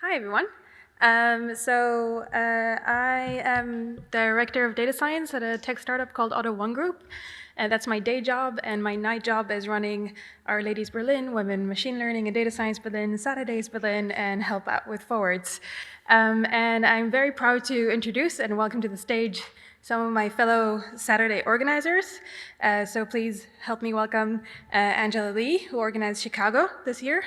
Hi, everyone. I am director of data science at a tech startup called Auto One Group. And that's my day job, and my night job is running Our Ladies Berlin, Women Machine Learning and Data Science Berlin, satRdays Berlin, and help out with forwards. And I'm very proud to introduce and welcome to the stage some of my fellow satRday organizers. So please help me welcome Angela Lee, who organized Chicago this year.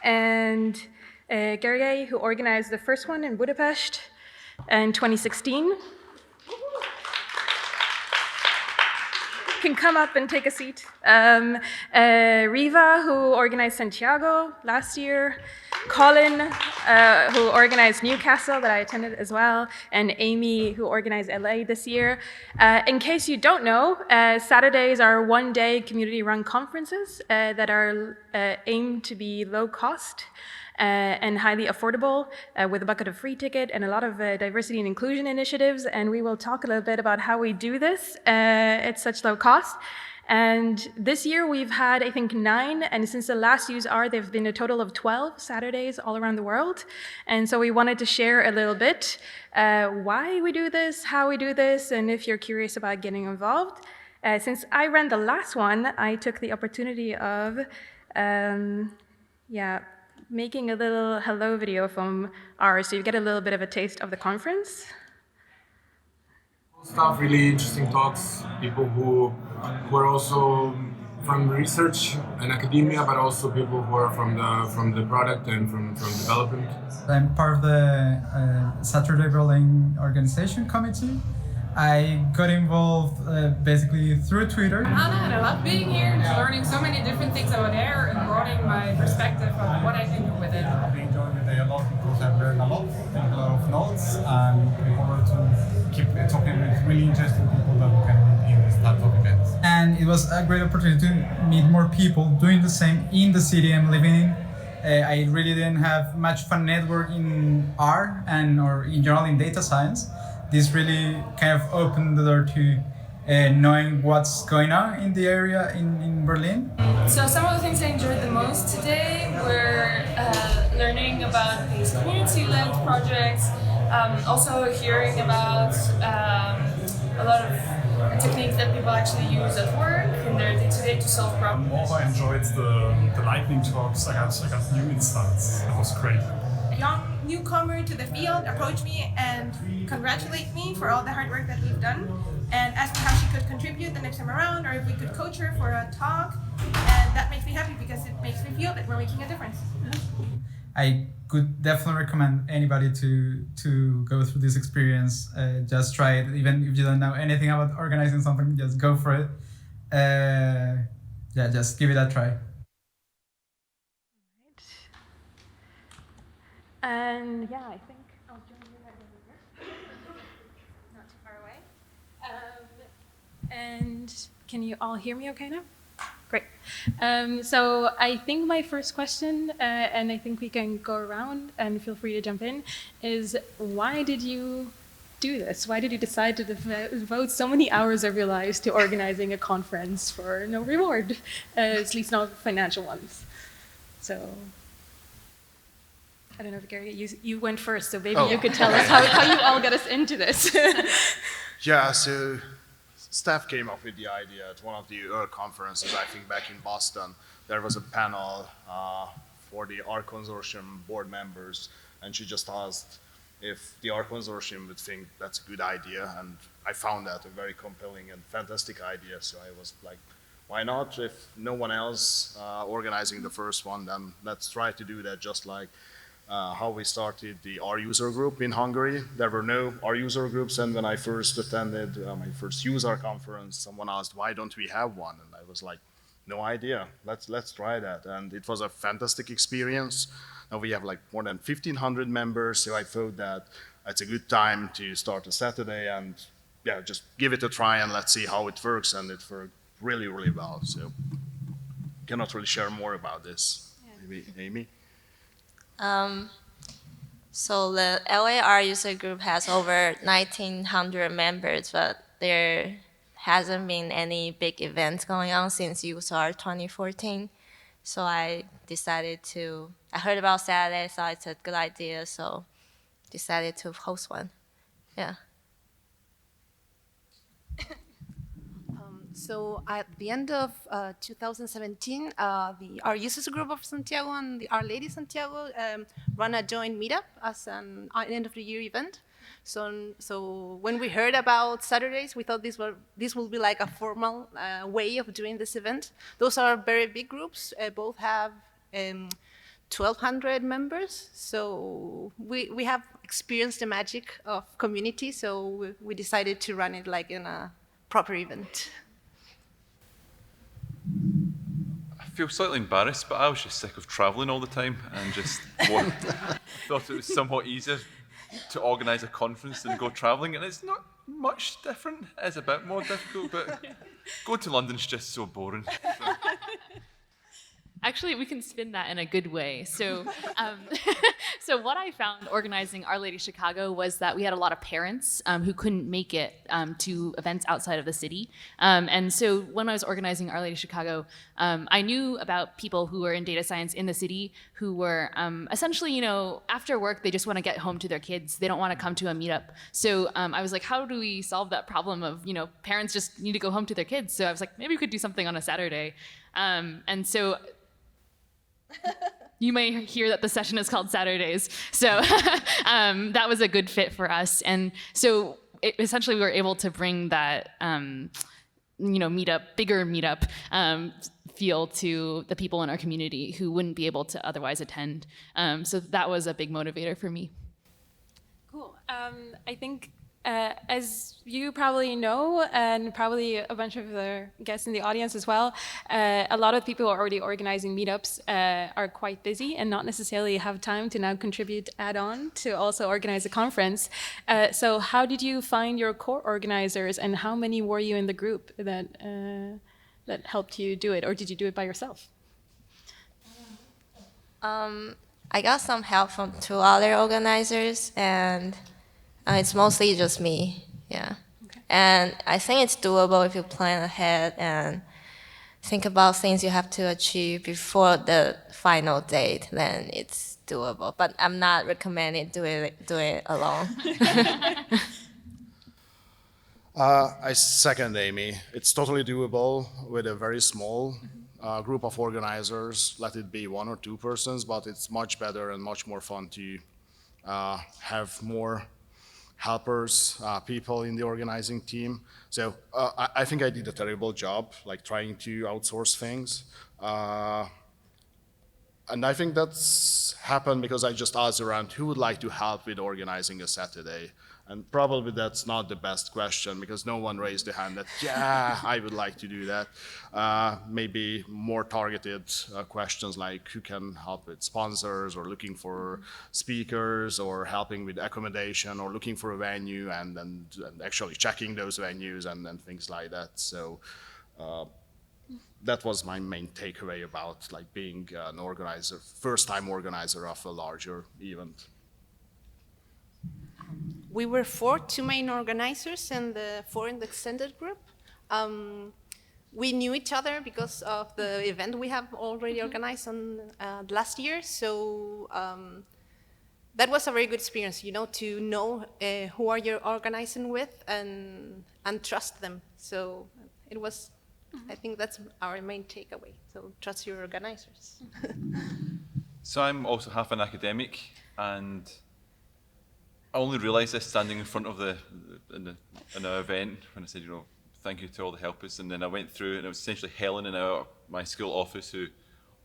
And Gergely, who organized the first one in Budapest in 2016. Can come up and take a seat. Riva, who organized Santiago last year. Colin, who organized Newcastle, that I attended as well, and Amy, who organized LA this year. In case you don't know, satRdays are one-day community-run conferences that are aimed to be low cost and highly affordable with a bucket of free ticket and a lot of diversity and inclusion initiatives. And we will talk a little bit about how we do this at such low cost. And this year we've had, I think, 9, and since the last useR, there have been a total of 12 satRdays all around the world. And so we wanted to share a little bit why we do this, how we do this, and if you're curious about getting involved. Since I ran the last one, I took the opportunity of, making a little hello video from ours, so you get a little bit of a taste of the conference. Stuff, really interesting talks, people who are also from research and academia, but also people who are from the product and from development. I'm part of the satRday Berlin organization committee. I got involved basically through Twitter. Anna, and I love being here, learning so many different things over there and broadening my perspective on what I can do with it. I've been enjoying the day a lot because I've learned a lot, taken a lot of notes, and looking forward to keep talking with really interesting people that we can meet in this type of events. And it was a great opportunity to meet more people doing the same in the city I'm living in. I really didn't have much of a network in R or in general in data science. This really kind of opened the door to knowing what's going on in the area in Berlin. So some of the things I enjoyed the most today were learning about these community-led projects, also hearing about a lot of techniques that people actually use at work in their day-to-day to solve problems. Also, I enjoyed the lightning talks. I got new insights. It was great. A young newcomer to the field approached me and congratulated me for all the hard work that we've done and asked me how she could contribute the next time around or if we could coach her for a talk. And that makes me happy because it makes me feel that we're making a difference. I could definitely recommend anybody to go through this experience. Just try it, even if you don't know anything about organizing something. Just go for it. Just give it a try. And yeah, I think I'll join you right over here. Not too far away. And can you all hear me okay now? Great. So I think my first question, and I think we can go around and feel free to jump in, is why did you do this? Why did you decide to devote so many hours of your lives to organizing a conference for no reward, at least not financial ones? So I don't know if Gary, you went first, so maybe you could tell us how you all got us into this. Yeah, so Steph came up with the idea at one of the useR conferences, I think back in Boston. There was a panel for the R Consortium board members, and she just asked if the R Consortium would think that's a good idea, and I found that a very compelling and fantastic idea, so I was like, why not? If no one else organizing the first one, then let's try to do that, just like how we started the R useR group in Hungary. There were no R useR groups, and when I first attended my first useR conference, someone asked, why don't we have one? And I was like, no idea, let's try that. And it was a fantastic experience. Now we have like more than 1,500 members, so I thought that it's a good time to start a satRday and yeah, just give it a try and let's see how it works, and it worked really, really well. So cannot really share more about this. Yeah. Maybe Amy? So the LAR user group has over 1,900 members, but they hasn't been any big events going on since useR 2014. So I heard about Saturday, thought it's a good idea, so decided to host one. Yeah. So at the end of 2017, our users group of Santiago and Our Lady Santiago ran a joint meetup as an end of the year event. So when we heard about satRdays, we thought this will be like a formal way of doing this event. Those are very big groups. Both have 1,200 members. So we have experienced the magic of community. So we decided to run it like in a proper event. I feel slightly embarrassed, but I was just sick of traveling all the time and just thought it was somewhat easier to organize a conference than go traveling, and it's not much different. It's a bit more difficult, but going to London's just so boring. So. Actually, we can spin that in a good way. So, so what I found organizing Our Lady Chicago was that we had a lot of parents who couldn't make it to events outside of the city. And so when I was organizing Our Lady Chicago, I knew about people who were in data science in the city who were essentially, after work, they just want to get home to their kids. They don't want to come to a meetup. So I was like, how do we solve that problem of, parents just need to go home to their kids? So I was like, maybe we could do something on a Saturday. And so you may hear that the session is called satRdays. So that was a good fit for us. And so essentially we were able to bring that, bigger meetup feel to the people in our community who wouldn't be able to otherwise attend. So that was a big motivator for me. Cool. I think as you probably know, and probably a bunch of the guests in the audience as well, a lot of people who are already organizing meetups are quite busy and not necessarily have time to now contribute add-on to also organize a conference. So how did you find your core organizers, and how many were you in the group that helped you do it, or did you do it by yourself? I got some help from 2 other organizers, and it's mostly just me, yeah. Okay. And I think it's doable if you plan ahead and think about things you have to achieve before the final date, then it's doable. But I'm not recommending do it alone. I second Amy. It's totally doable with a very small group of organizers. Let it be 1 or 2 persons, but it's much better and much more fun to have more helpers, people in the organizing team. So I think I did a terrible job, like trying to outsource things. And I think that's happened because I just asked around who would like to help with organizing a Saturday. And probably that's not the best question because no one raised their hand that, yeah, I would like to do that. Maybe more targeted questions like who can help with sponsors or looking for speakers or helping with accommodation or looking for a venue and actually checking those venues and things like that. So that was my main takeaway about like being an organizer, first-time organizer of a larger event. We were 2 main organizers and 4 in the extended group. We knew each other because of the event we have already organized on last year. So that was a very good experience, to know who are you organizing with and trust them. So it was, I think that's our main takeaway. So trust your organizers. So I'm also half an academic, and I only realised this standing in front of in an event when I said, thank you to all the helpers, and then I went through, and it was essentially Helen in my school office who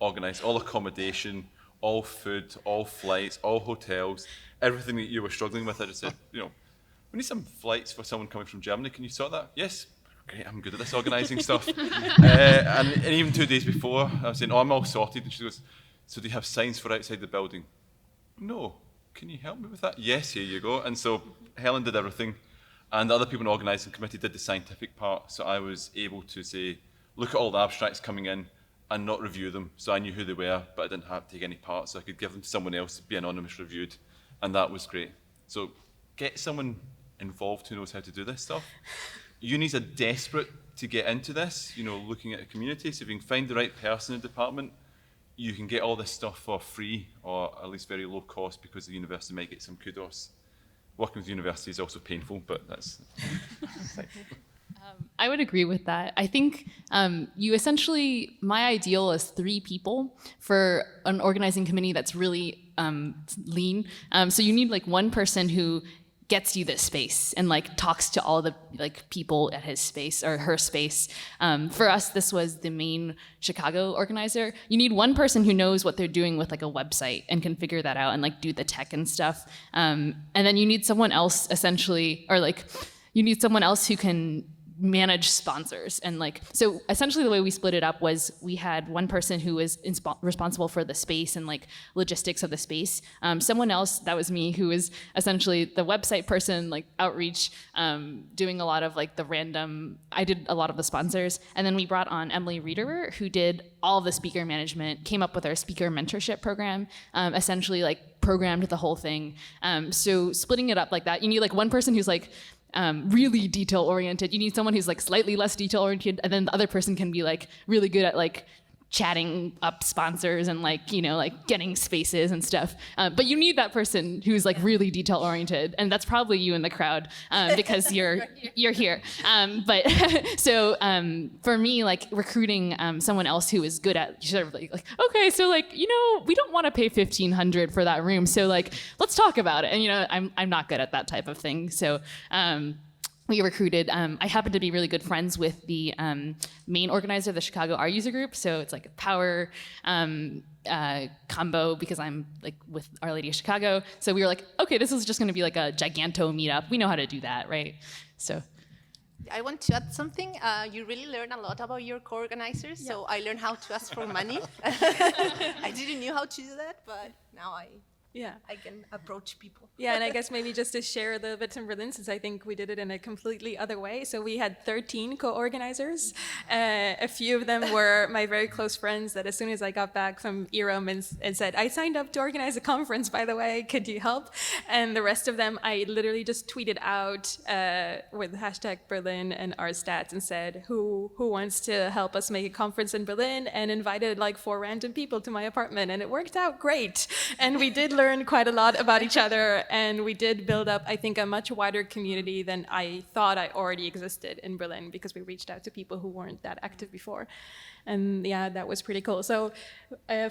organised all accommodation, all food, all flights, all hotels, everything that you were struggling with. I just said, we need some flights for someone coming from Germany. Can you sort that? Yes. Great, I'm good at this organising stuff. And even 2 days before, I was saying, I'm all sorted, and she goes, so do you have signs for outside the building? No. Can you help me with that? Yes, here you go. And so Helen did everything, and the other people in the organising committee did the scientific part. So I was able to say, look at all the abstracts coming in and not review them. So I knew who they were, but I didn't have to take any part, so I could give them to someone else to be anonymous reviewed, and that was great. So get someone involved who knows how to do this stuff. unis are desperate to get into this, you know, looking at a community. So if you can find the right person in the department, you can get all this stuff for free or at least very low cost because the university might get some kudos. Working with university is also painful, but that's... I would agree with that. I think you essentially, my ideal is 3 people for an organizing committee that's really lean. So you need like one person who gets you this space and like talks to all the like people at his space or her space. For us, this was the main Chicago organizer. You need one person who knows what they're doing with like a website and can figure that out and like do the tech and stuff. And then you need someone else essentially, or like you need someone else who can manage sponsors. And like, so essentially the way we split it up was we had one person who was responsible for the space and like logistics of the space. Someone else, that was me, who was essentially the website person, like outreach, doing a lot of like the random, I did a lot of the sponsors. And then we brought on Emily Riederer, who did all the speaker management, came up with our speaker mentorship program, essentially like programmed the whole thing. So splitting it up like that, you need like one person who's like, really detail oriented. You need someone who's like slightly less detail oriented, and then the other person can be like really good at like chatting up sponsors and like, you know, like getting spaces and stuff. But you need that person who's like really detail oriented, and that's probably you in the crowd because you're here. But so for me, like recruiting someone else who is good at sort of like okay, so like, you know, we don't want to pay $1,500 for that room, so like let's talk about it. And you know, I'm not good at that type of thing, so. We recruited, I happen to be really good friends with the main organizer of the Chicago R user group, so it's like a power combo because I'm like with Our Lady of Chicago. So we were like, okay, this is just gonna be like a giganto meetup. We know how to do that, right? So. I want to add something. You really learn a lot about your co-organizers, so I learned how to ask for money. I didn't know how to do that, but now I can approach people. Yeah, and I guess maybe just to share a little bit in Berlin, since I think we did it in a completely other way. So we had 13 co-organizers. A few of them were my very close friends that as soon as I got back from EROM and said, I signed up to organize a conference, by the way, could you help? And the rest of them, I literally just tweeted out with hashtag Berlin and our stats and said, who wants to help us make a conference in Berlin? And invited like 4 random people to my apartment, and it worked out great. And we did learn quite a lot about each other, and we did build up, I think, a much wider community than I thought I already existed in Berlin, because we reached out to people who weren't that active before. And yeah, that was pretty cool. So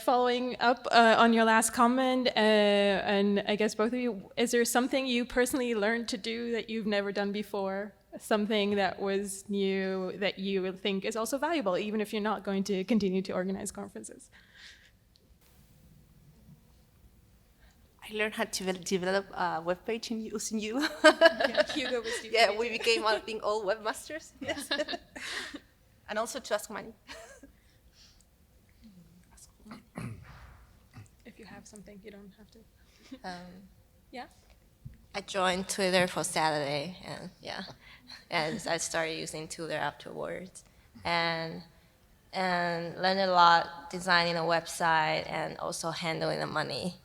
following up on your last comment, and I guess both of you, is there something you personally learned to do that you've never done before? Something that was new that you think is also valuable, even if you're not going to continue to organize conferences? I learned how to develop a web page using you. Yeah, Hugo was doing yeah, we became, I think, all webmasters. Yes. And also to ask money. If you have something, you don't have to. Yeah? I joined Twitter for Saturday, and and I started using Twitter afterwards, and learned a lot designing a website and also handling the money.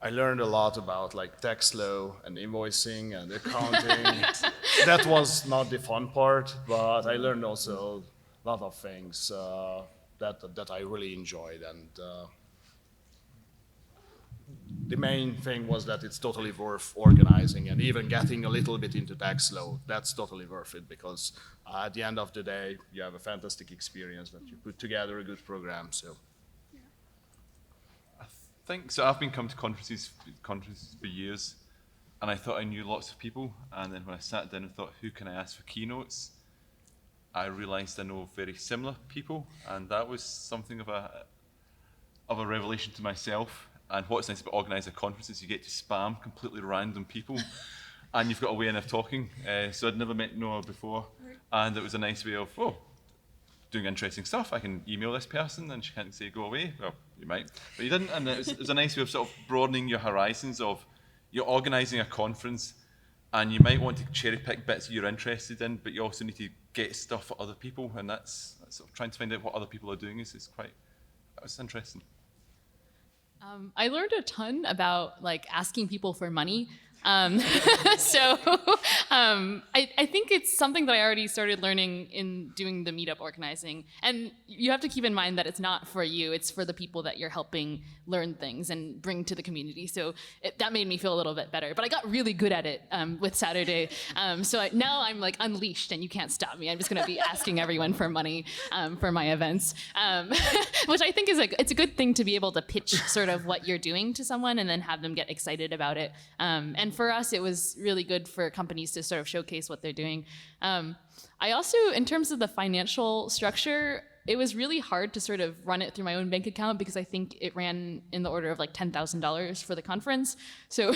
I learned a lot about like tax law and invoicing and accounting. That was not the fun part, but I learned also a lot of things that I really enjoyed. And the main thing was that it's totally worth organizing, and even getting a little bit into tax law, that's totally worth it, because at the end of the day, you have a fantastic experience that you put together a good program. So. I think so. I've been coming to conferences for years, and I thought I knew lots of people. And then when I sat down and thought, who can I ask for keynotes? I realised I know very similar people, and that was something of a revelation to myself. And what's nice about organising conferences, you get to spam completely random people, and you've got a way of talking. So I'd never met Noah before, and it was a nice way of doing interesting stuff. I can email this person and she can't say go away. Well, you might, but you didn't. And it was a nice way of sort of broadening your horizons of you're organising a conference and you might want to cherry pick bits you're interested in, but you also need to get stuff for other people, and that's sort of trying to find out what other people are doing is quite, that was interesting. I learned a ton about like asking people for money. So I think it's something that I already started learning in doing the meetup organizing. And you have to keep in mind that it's not for you, it's for the people that you're helping learn things and bring to the community. So that made me feel a little bit better. But I got really good at it with Saturday. So now I'm like unleashed and you can't stop me. I'm just gonna be asking everyone for money for my events, which I think is it's a good thing to be able to pitch sort of what you're doing to someone and then have them get excited about it. And for us, it was really good for companies to sort of showcase what they're doing. I also, in terms of the financial structure, it was really hard to sort of run it through my own bank account because I think it ran in the order of like $10,000 for the conference. So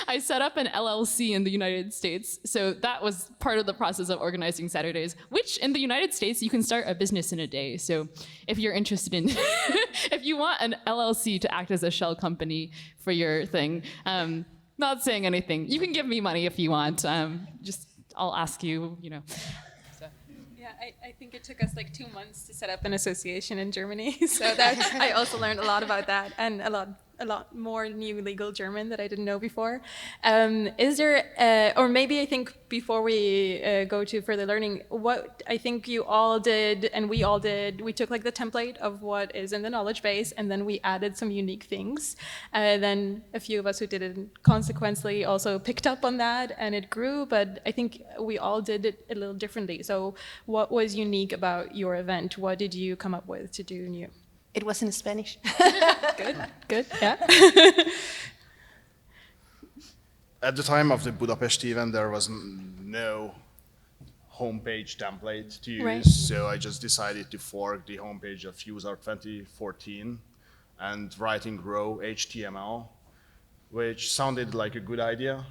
I set up an LLC in the United States. So that was part of the process of organizing SatRdays, which in the United States, you can start a business in a day. So if you're interested in, if you want an LLC to act as a shell company for your thing, not saying anything. You can give me money if you want. Just, I'll ask you, you know. Yeah, I think it took us like 2 months to set up an association in Germany. So that I also learned a lot about that and a lot more new legal German that I didn't know before. Is there, or maybe I think before we go to further learning, what I think you all did and we all did, we took like the template of what is in the knowledge base and then we added some unique things. Then a few of us who did it consequently also picked up on that and it grew, but I think we all did it a little differently. So what was unique about your event? What did you come up with to do new? It was in Spanish. Good, yeah. At the time of the Budapest event, there was no homepage template to use, Right. so I just decided to fork the homepage of useR 2014 and write in Grow HTML, which sounded like a good idea,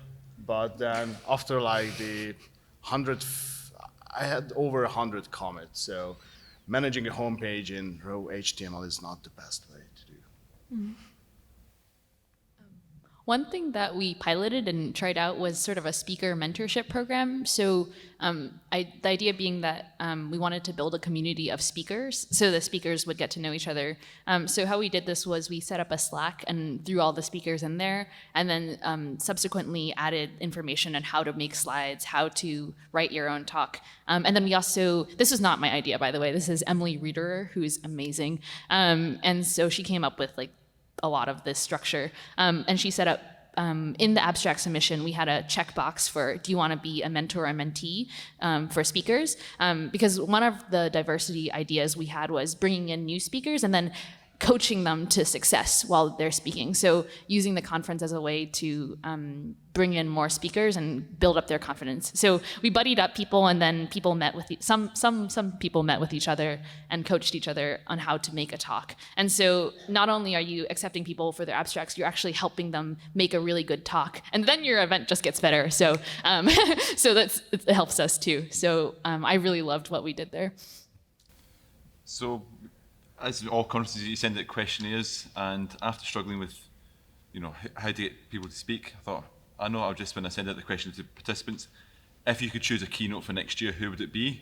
but then after like the 100, I had over 100 commits, so managing a homepage in raw HTML is not the best way to do. Mm-hmm. One thing that we piloted and tried out was sort of a speaker mentorship program. So the idea being that we wanted to build a community of speakers so the speakers would get to know each other. So how we did this was we set up a Slack and threw all the speakers in there and then subsequently added information on how to make slides, how to write your own talk. And then we also, this is not my idea, by the way, this is Emily Reederer, who's amazing. And so she came up with like a lot of this structure. And she set up, in the abstract submission, we had a checkbox for, do you want to be a mentor or a mentee for speakers? Because one of the diversity ideas we had was bringing in new speakers and then coaching them to success while they're speaking. So using the conference as a way to bring in more speakers and build up their confidence. So we buddied up people and then people met with, some people met with each other and coached each other on how to make a talk. And so not only are you accepting people for their abstracts, you're actually helping them make a really good talk. And then your event just gets better. So, so it helps us too. So I really loved what we did there. So, as in all conferences, you send out questionnaires, and after struggling with, you know, how to get people to speak, I thought, I know I'll just, when I send out the question to participants, if you could choose a keynote for next year, who would it be?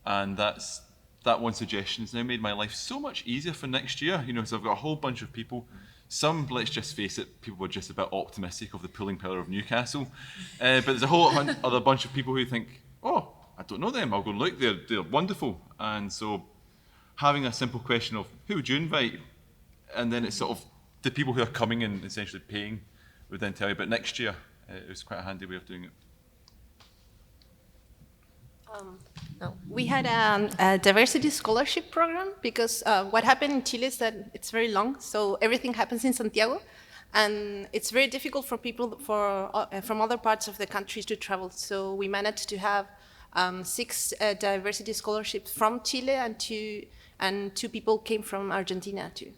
And that one suggestion has now made my life so much easier for next year. You know, so I've got a whole bunch of people. Some, let's just face it, people were just a bit optimistic of the pulling power of Newcastle. But there's a whole other bunch of people who think, oh, I don't know them. I'll go look, they're wonderful. And so having a simple question of who would you invite, and then it's sort of the people who are coming and essentially paying would then tell you. But next year, it was quite a handy way of doing it. We had a diversity scholarship program because what happened in Chile is that it's very long, so everything happens in Santiago, and it's very difficult for people from other parts of the country to travel. So we managed to have 6 diversity scholarships from Chile, and 2 people came from Argentina too.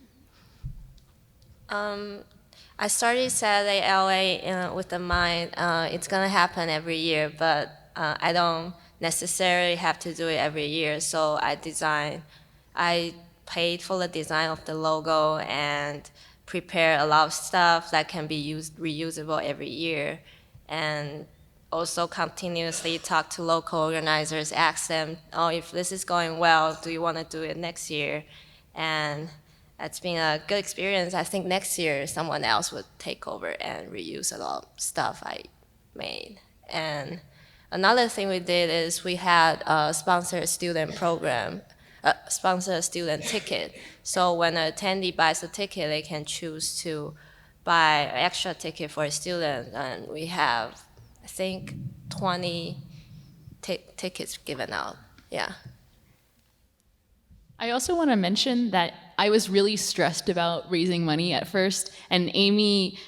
I started Saturday LA with the mind it's gonna happen every year, but I don't necessarily have to do it every year. So I paid for the design of the logo and prepare a lot of stuff that can be reusable every year, and also continuously talk to local organizers, ask them, oh, if this is going well, do you want to do it next year? And it's been a good experience. I think next year someone else would take over and reuse a lot of stuff I made. And another thing we did is we had a sponsored student program, sponsor a student ticket. So when an attendee buys a ticket, they can choose to buy an extra ticket for a student. And we have, I think, 20 tickets given out. Yeah. I also want to mention that I was really stressed about raising money at first, and Amy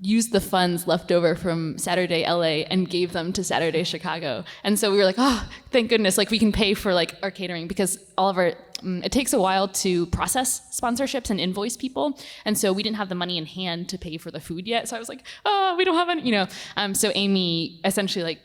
used the funds left over from Saturday LA and gave them to Saturday Chicago. And so we were like, oh, thank goodness, like we can pay for like our catering, because all of our, it takes a while to process sponsorships and invoice people. And so we didn't have the money in hand to pay for the food yet. So I was like, oh, we don't have any, you know. So Amy essentially like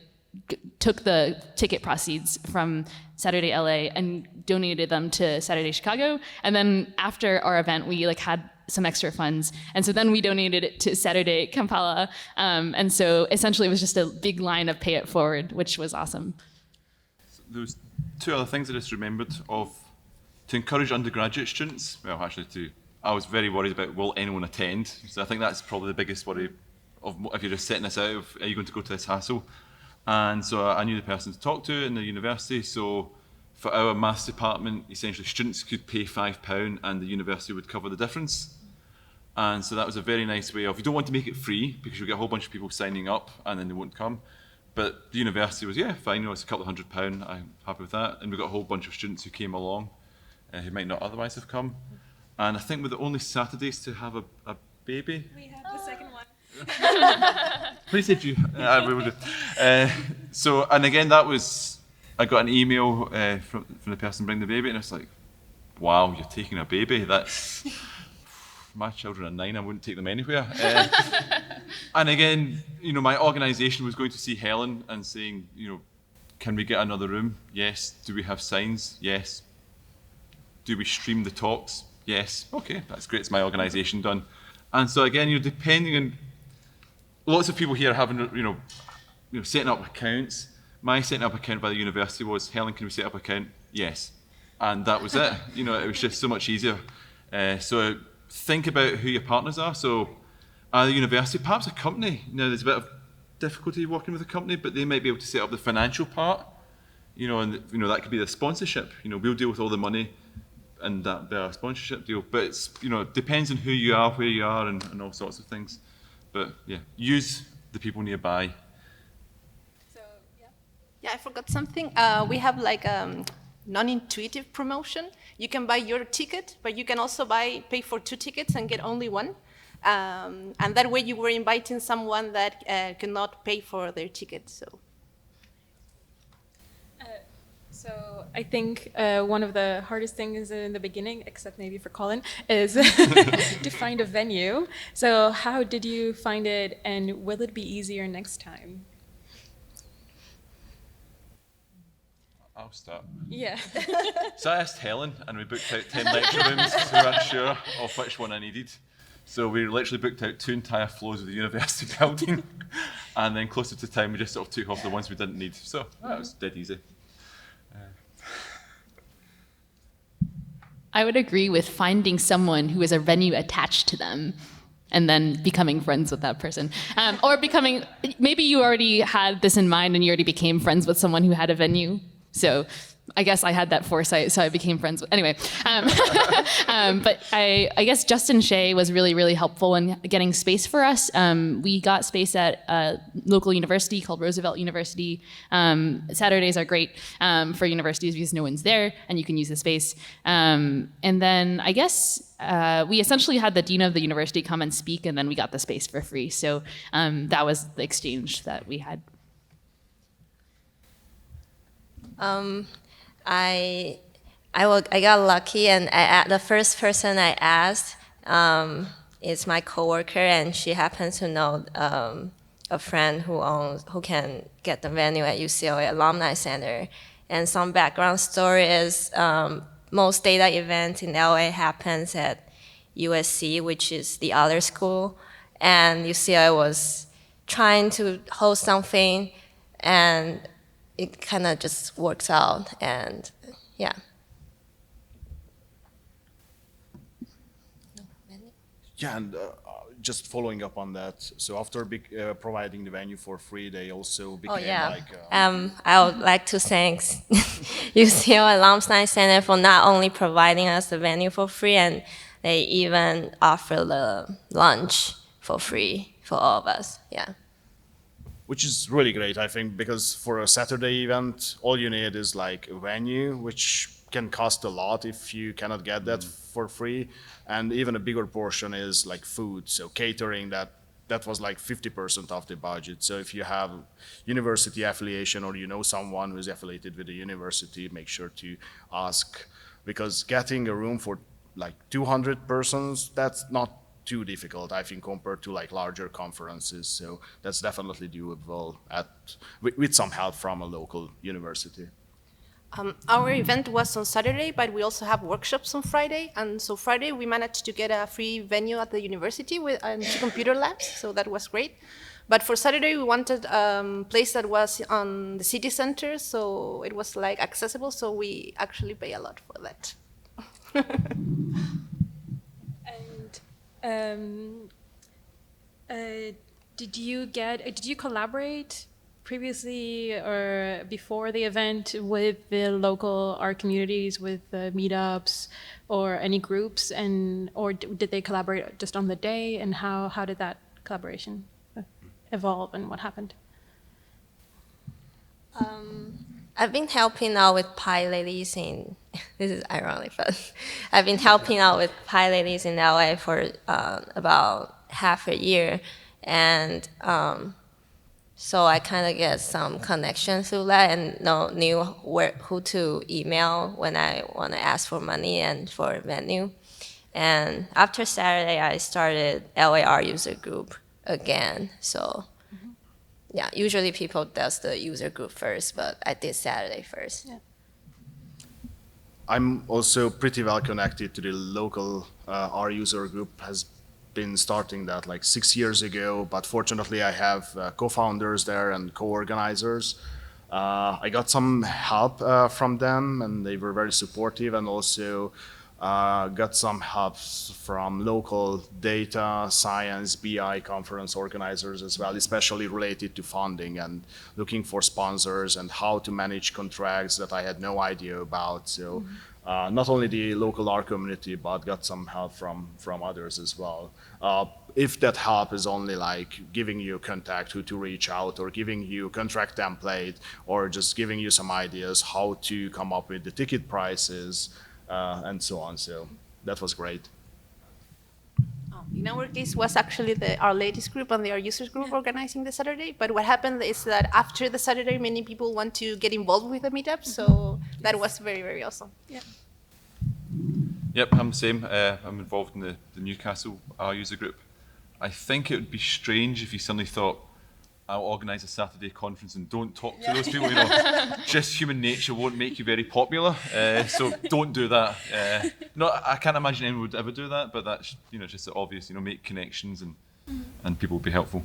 took the ticket proceeds from Saturday LA and donated them to Saturday Chicago. And then after our event, we like had some extra funds. And so then we donated it to Saturday Kampala. And so essentially it was just a big line of pay it forward, which was awesome. So there was two other things I just remembered of. To encourage undergraduate students, well actually I was very worried about will anyone attend. So I think that's probably the biggest worry of if you're just setting this out, of, are you going to go to this hassle? And so I knew the person to talk to in the university. So for our maths department, essentially students could pay £5 and the university would cover the difference. And so that was a very nice way of, you don't want to make it free because you'll get a whole bunch of people signing up and then they won't come. But the university was, yeah, fine, it's a couple of £100, I'm happy with that. And we got a whole bunch of students who came along who might not otherwise have come. And I think we're the only SatRdays to have a baby. We have the second one. Please did you? So, and again, that was, I got an email from the person bringing the baby, and it's like, wow, you're taking a baby? That's, my children are 9, I wouldn't take them anywhere. And again, you know, my organisation was going to see Helen and saying, you know, can we get another room? Yes. Do we have signs? Yes. Do we stream the talks? Yes. Okay, that's great, it's my organisation done. And so again, you know, depending on, lots of people here having, you know, setting up accounts. My setting up account by the university was, Helen, can we set up an account? Yes. And that was it. You know, it was just so much easier. So think about who your partners are. So at the university, perhaps a company. You know, there's a bit of difficulty working with a company, but they might be able to set up the financial part. You know, and you know, that could be the sponsorship. You know, we'll deal with all the money and that be a sponsorship deal. But it's, you know, it depends on who you are, where you are, and all sorts of things. But yeah, use the people nearby. So yeah, I forgot something. We have like non-intuitive promotion. You can buy your ticket, but you can also pay for 2 tickets and get only one. And that way you were inviting someone that cannot pay for their ticket. So I think one of the hardest things in the beginning, except maybe for Colin, is to find a venue. So how did you find it, and will it be easier next time? I'll start. Yeah. So I asked Helen, and we booked out 10 lecture rooms because we weren't sure of which one I needed. So we literally booked out 2 entire floors of the university building, and then closer to time we just sort of took off the ones we didn't need. So that was dead easy. I would agree with finding someone who is a venue attached to them and then becoming friends with that person. Or becoming, maybe you already had this in mind and you already became friends with someone who had a venue. So I guess I had that foresight, so I became friends with, anyway. But I guess Justin Shea was really, really helpful in getting space for us. We got space at a local university called Roosevelt University. SatRdays are great for universities because no one's there and you can use the space. And then I guess we essentially had the dean of the university come and speak, and then we got the space for free. So that was the exchange that we had. I got lucky, and the first person I asked is my coworker, and she happens to know a friend who can get the venue at UCLA Alumni Center. And some background story is most data events in LA happens at USC, which is the other school, and UCLA was trying to host something, and it kind of just works out, and yeah. Yeah, and just following up on that. So after providing the venue for free, they also became like. I would like to thank useR Alumni Center for not only providing us the venue for free, and they even offer the lunch for free for all of us. Yeah. Which is really great, I think, because for a Saturday event, all you need is like a venue, which can cost a lot if you cannot get that for free. And even a bigger portion is like food. So catering, that was like 50% of the budget. So if you have university affiliation or you know someone who is affiliated with the university, make sure to ask, because getting a room for like 200 persons, that's not too difficult, I think, compared to like larger conferences. So that's definitely doable with some help from a local university. Our event was on Saturday, but we also have workshops on Friday. And so Friday, we managed to get a free venue at the university and 2 computer labs, so that was great. But for Saturday, we wanted a place that was on the city center, so it was like accessible, so we actually pay a lot for that. Did you collaborate previously or before the event with the local art communities, with meetups or any groups, or did they collaborate just on the day, and how did that collaboration evolve and what happened? I've been helping out with Pi Ladies in, this is ironic, but I've been helping out with Pi Ladies in LA for about half a year. And so I kind of get some connection through that and knew who to email when I want to ask for money and for a venue. And after Saturday, I started LAR user group again. So yeah, usually people does the user group first, but I did Saturday first. Yeah. I'm also pretty well connected to the local R user group. Has been starting that like 6 years ago, but fortunately I have co-founders there and co-organizers. I got some help from them, and they were very supportive, and also got some help from local data science BI conference organizers as well, especially related to funding and looking for sponsors and how to manage contracts that I had no idea about. So not only the local art community, but got some help from others as well. If that help is only like giving you contact who to reach out, or giving you a contract template, or just giving you some ideas how to come up with the ticket prices, and so on. So that was great. In our case, was actually our ladies group and our users group organizing the Saturday. But what happened is that after the Saturday, many people want to get involved with the meetup. So that was very, very awesome. Yeah. Yep, I'm the same. I'm involved in the Newcastle user group. I think it would be strange if you suddenly thought, I'll organise a Saturday conference and don't talk to those people. You know, just human nature won't make you very popular, so don't do that. I can't imagine anyone would ever do that, but that's just obvious. Make connections and people would be helpful.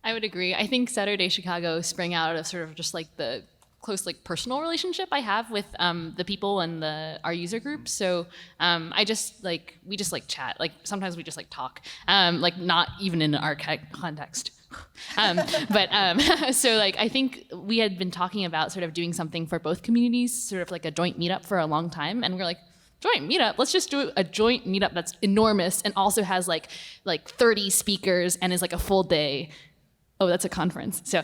I would agree. I think Saturday Chicago sprang out of sort of just like the close personal relationship I have with the people and our user group. So we just chat. Like sometimes we just talk, not even in our context. So I think we had been talking about sort of doing something for both communities, sort of like a joint meetup for a long time, and we're like, joint meetup, let's just do a joint meetup that's enormous and also has like 30 speakers and is like a full day. Oh, that's a conference. So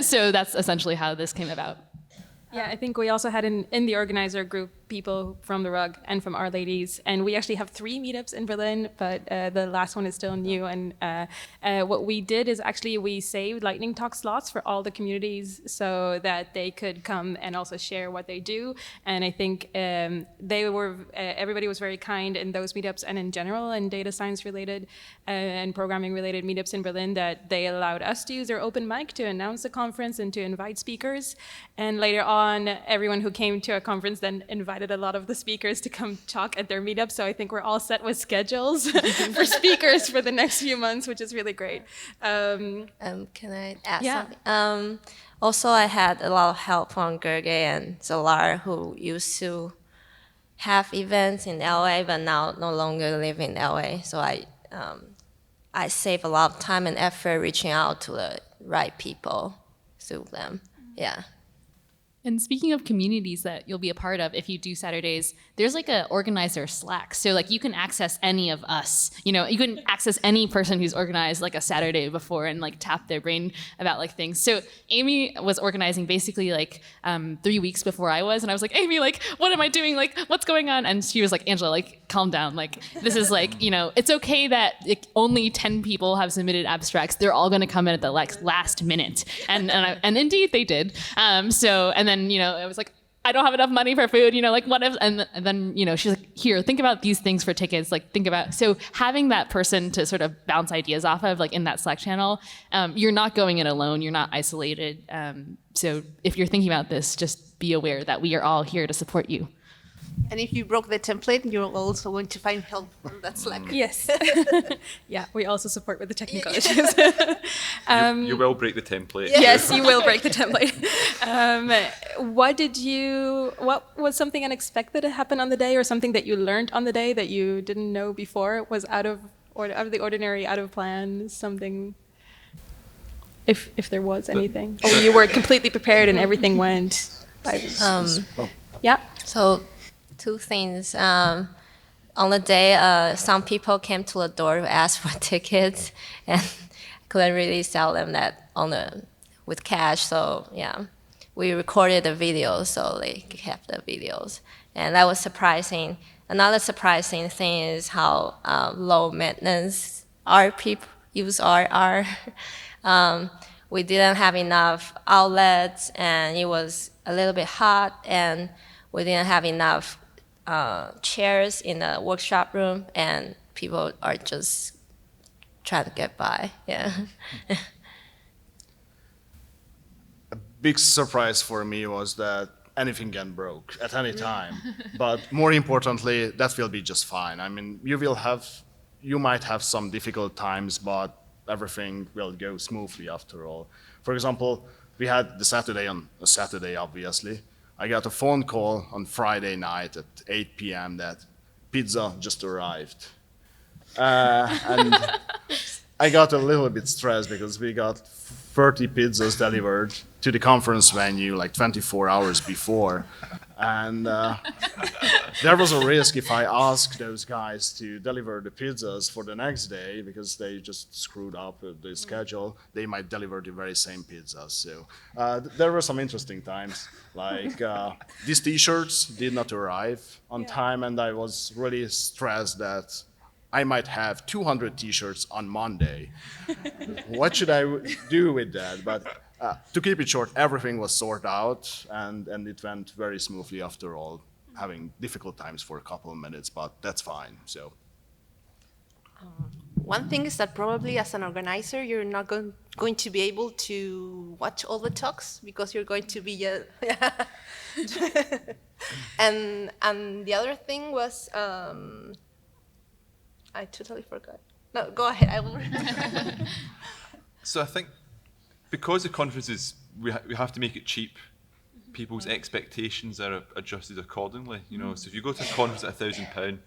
so that's essentially how this came about. Yeah, I think we also had in the organizer group people from the Rug and from Our Ladies, and we actually have 3 meetups in Berlin, but the last one is still new. And what we did is actually we saved lightning talk slots for all the communities so that they could come and also share what they do. And I think everybody was very kind in those meetups and in general in data science related and programming related meetups in Berlin, that they allowed us to use their open mic to announce the conference and to invite speakers. And later on, everyone who came to our conference then invited a lot of the speakers to come talk at their meetup. So I think we're all set with schedules for speakers for the next few months, which is really great. Can I add something? Also, I had a lot of help from Gerge and Zolar, who used to have events in LA, but now no longer live in LA. So I save a lot of time and effort reaching out to the right people through them. Yeah. And speaking of communities that you'll be a part of if you do satRdays, there's like a organizer Slack. So like you can access any of us. You know, you can access any person who's organized like a satRday before and like tap their brain about like things. So Amy was organizing basically like 3 weeks before I was, and I was like, Amy, like, what am I doing? Like, what's going on? And she was like, Angela, like, calm down. Like, this is like, you know, it's okay that only 10 people have submitted abstracts. They're all going to come in at the like last minute, and indeed they did. And then, you know, it was like, I don't have enough money for food, you know, like what if, and then, you know, she's like, here, think about these things for tickets, like think about, so having that person to sort of bounce ideas off of, like in that Slack channel, you're not going it alone, you're not isolated. So if you're thinking about this, just be aware that we are all here to support you. And if you broke the template, you're also going to find help on that Slack. Yes. Yeah, we also support with the technical issues. You will break the template. Yes, you will break the template. What was something unexpected that happened on the day, or something that you learned on the day that you didn't know before, was out of the ordinary, out of plan, something, if there was anything? Or you were completely prepared and everything went by yeah. So 2 things. On the day, some people came to the door to ask for tickets, and couldn't really sell them that with cash. So yeah, we recorded the videos, so they kept the videos, and that was surprising. Another surprising thing is how low maintenance our useR are. We didn't have enough outlets, and it was a little bit hot, and we didn't have enough chairs in the workshop room, and people are just trying to get by. Yeah. A big surprise for me was that anything can broke at any time. But more importantly, that will be just fine. I mean, you might have some difficult times, but everything will go smoothly after all. For example, we had the satRday on a Saturday, obviously. I got a phone call on Friday night at 8 p.m. that pizza just arrived. And I got a little bit stressed because we got 30 pizzas delivered to the conference venue like 24 hours before. And there was a risk if I asked those guys to deliver the pizzas for the next day, because they just screwed up the schedule, they might deliver the very same pizzas. So there were some interesting times. Like these t-shirts did not arrive on time, and I was really stressed that I might have 200 t-shirts on Monday. What should I do with that? But to keep it short, everything was sorted out, and it went very smoothly after all, having difficult times for a couple of minutes, but that's fine. So. One thing is that probably as an organizer, you're not going to be able to watch all the talks because you're going to be and the other thing was I totally forgot. No, go ahead. I will. So I think because the conferences, we have to make it cheap, people's expectations are adjusted accordingly. You know, so if you go to a conference at £1,000,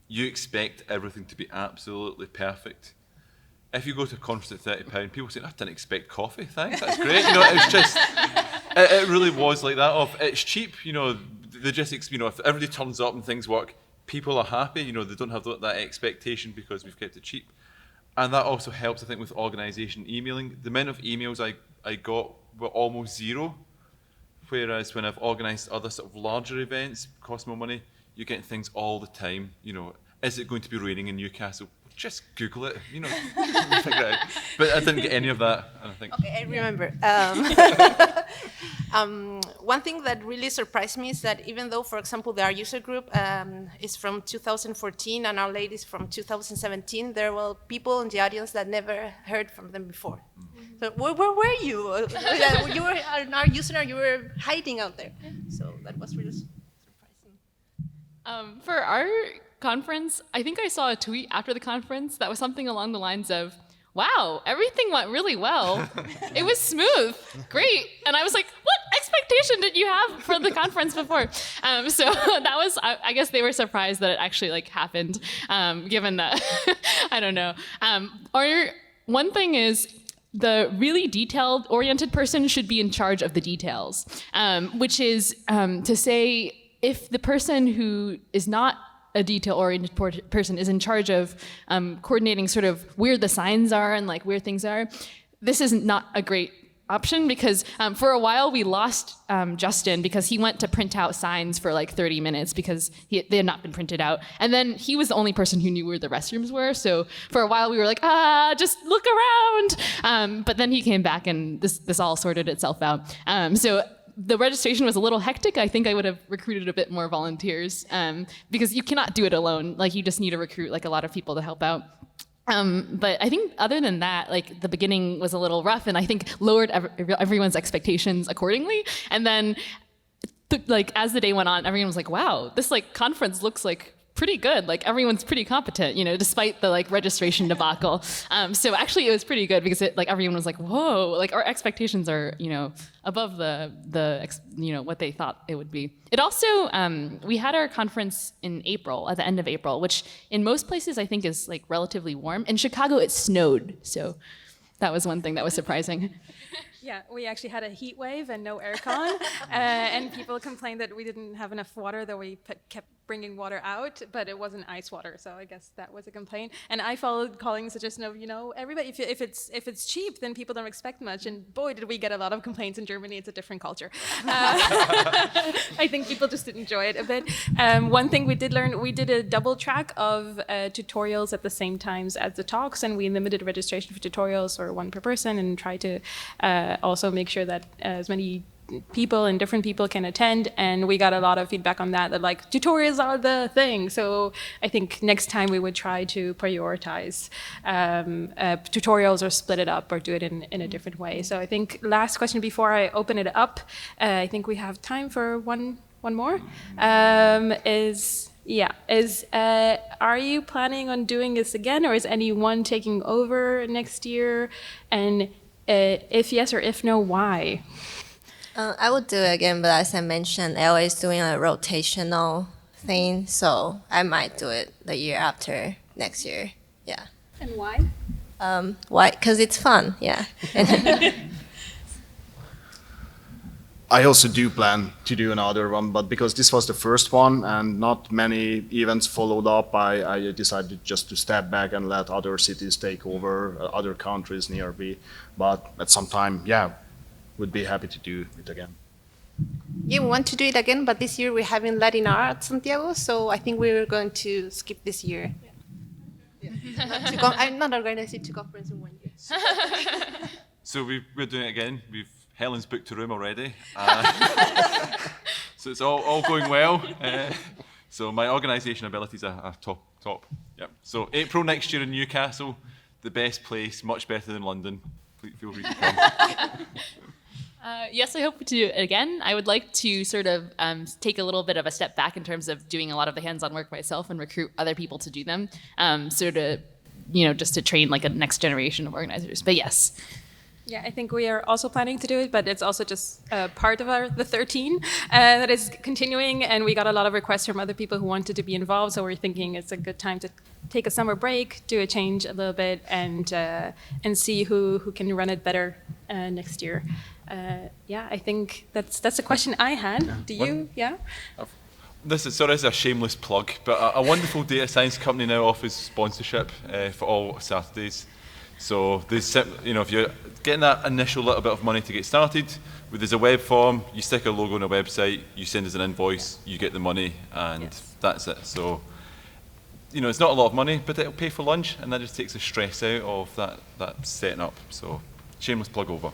you expect everything to be absolutely perfect. If you go to a conference at £30, people say, I didn't expect coffee, thanks, that's great. You know, it's just, it really was like that. It's cheap, you know, the logistics, you know, if everybody turns up and things work, people are happy, you know, they don't have that expectation because we've kept it cheap. And that also helps, I think, with organisation emailing. The amount of emails I got were almost zero, whereas when I've organised other sort of larger events, cost more money, you're getting things all the time. You know, is it going to be raining in Newcastle? Just Google it, you know, figure it out. But I didn't get any of that, and I think. Okay, I remember. One thing that really surprised me is that even though, for example, our user group is from 2014 and our lady is from 2017, there were people in the audience that never heard from them before. So where were you? You were our user, you were hiding out there. So that was really surprising. For our conference, I think I saw a tweet after the conference that was something along the lines of, wow, everything went really well. It was smooth, great. And I was like, what expectation did you have for the conference before? So that was, I guess they were surprised that it actually like happened, given that, I don't know. Or one thing is, the really detailed-oriented person should be in charge of the details, which is to say, if the person who is not a detail-oriented person is in charge of coordinating sort of where the signs are and like where things are, this is not a great option because for a while we lost Justin because he went to print out signs for like 30 minutes because they had not been printed out. And then he was the only person who knew where the restrooms were. So for a while we were like, just look around. But then he came back and this all sorted itself out. So the registration was a little hectic. I think I would have recruited a bit more volunteers because you cannot do it alone. Like you just need to recruit like a lot of people to help out. But I think other than that, like the beginning was a little rough and I think lowered everyone's expectations accordingly. And then like as the day went on, everyone was like, wow, this like conference looks like pretty good. Like everyone's pretty competent, you know, despite the like registration debacle. So actually it was pretty good because it like everyone was like, whoa, like our expectations are, you know, above the you know, what they thought it would be. It also, we had our conference in April, at the end of April, which in most places I think is like relatively warm. In Chicago it snowed, so that was one thing that was surprising. Yeah, we actually had a heat wave and no aircon, and people complained that we didn't have enough water, that we kept bringing water out, but it wasn't ice water, so I guess that was a complaint. And I followed Colleen's suggestion of, you know, everybody, if it's cheap, then people don't expect much. And boy, did we get a lot of complaints in Germany. It's a different culture. I think people just didn't enjoy it a bit. One thing we did learn, we did a double track of tutorials at the same times as the talks, and we limited registration for tutorials or one per person, and tried to also make sure that as many people and different people can attend, and we got a lot of feedback on that like tutorials are the thing. So I think next time we would try to prioritize tutorials or split it up or do it in a different way. So I think last question before I open it up, I think we have time for one more. Are you planning on doing this again, or is anyone taking over next year? And if yes or if no, why? I would do it again, but as I mentioned, LA is doing a rotational thing, so I might do it the year after next year. Yeah. And why? Why? Because it's fun. Yeah. I also do plan to do another one, but because this was the first one and not many events followed up, I decided just to step back and let other cities take over, other countries nearby. But at some time, yeah, would be happy to do it again. Yeah, we want to do it again, but this year we're having Latin art at Santiago, so I think we're going to skip this year. Yeah. I'm not organizing two conferences in 1 year. So we're doing it again. Helen's booked a room already. So it's all going well. So my organisation abilities are top. Yep. So April next year in Newcastle, the best place, much better than London. Please feel free to come. Yes, I hope to do it again. I would like to sort of take a little bit of a step back in terms of doing a lot of the hands-on work myself and recruit other people to do them. Sort of, you know, just to train like a next generation of organizers. But yes. Yeah, I think we are also planning to do it, but it's also just part of the 13 that is continuing, and we got a lot of requests from other people who wanted to be involved, so we're thinking it's a good time to take a summer break, do a change a little bit, and see who can run it better next year. Yeah, I think that's a question I had. Do you? Yeah? This is a shameless plug, but a wonderful data science company now offers sponsorship for all satRdays. So you know, if you're getting that initial little bit of money to get started, there's a web form, you stick a logo on a website, you send us an invoice, you get the money, and that's it. So, you know, it's not a lot of money, but it'll pay for lunch, and that just takes the stress out of that setting up. So, shameless plug over.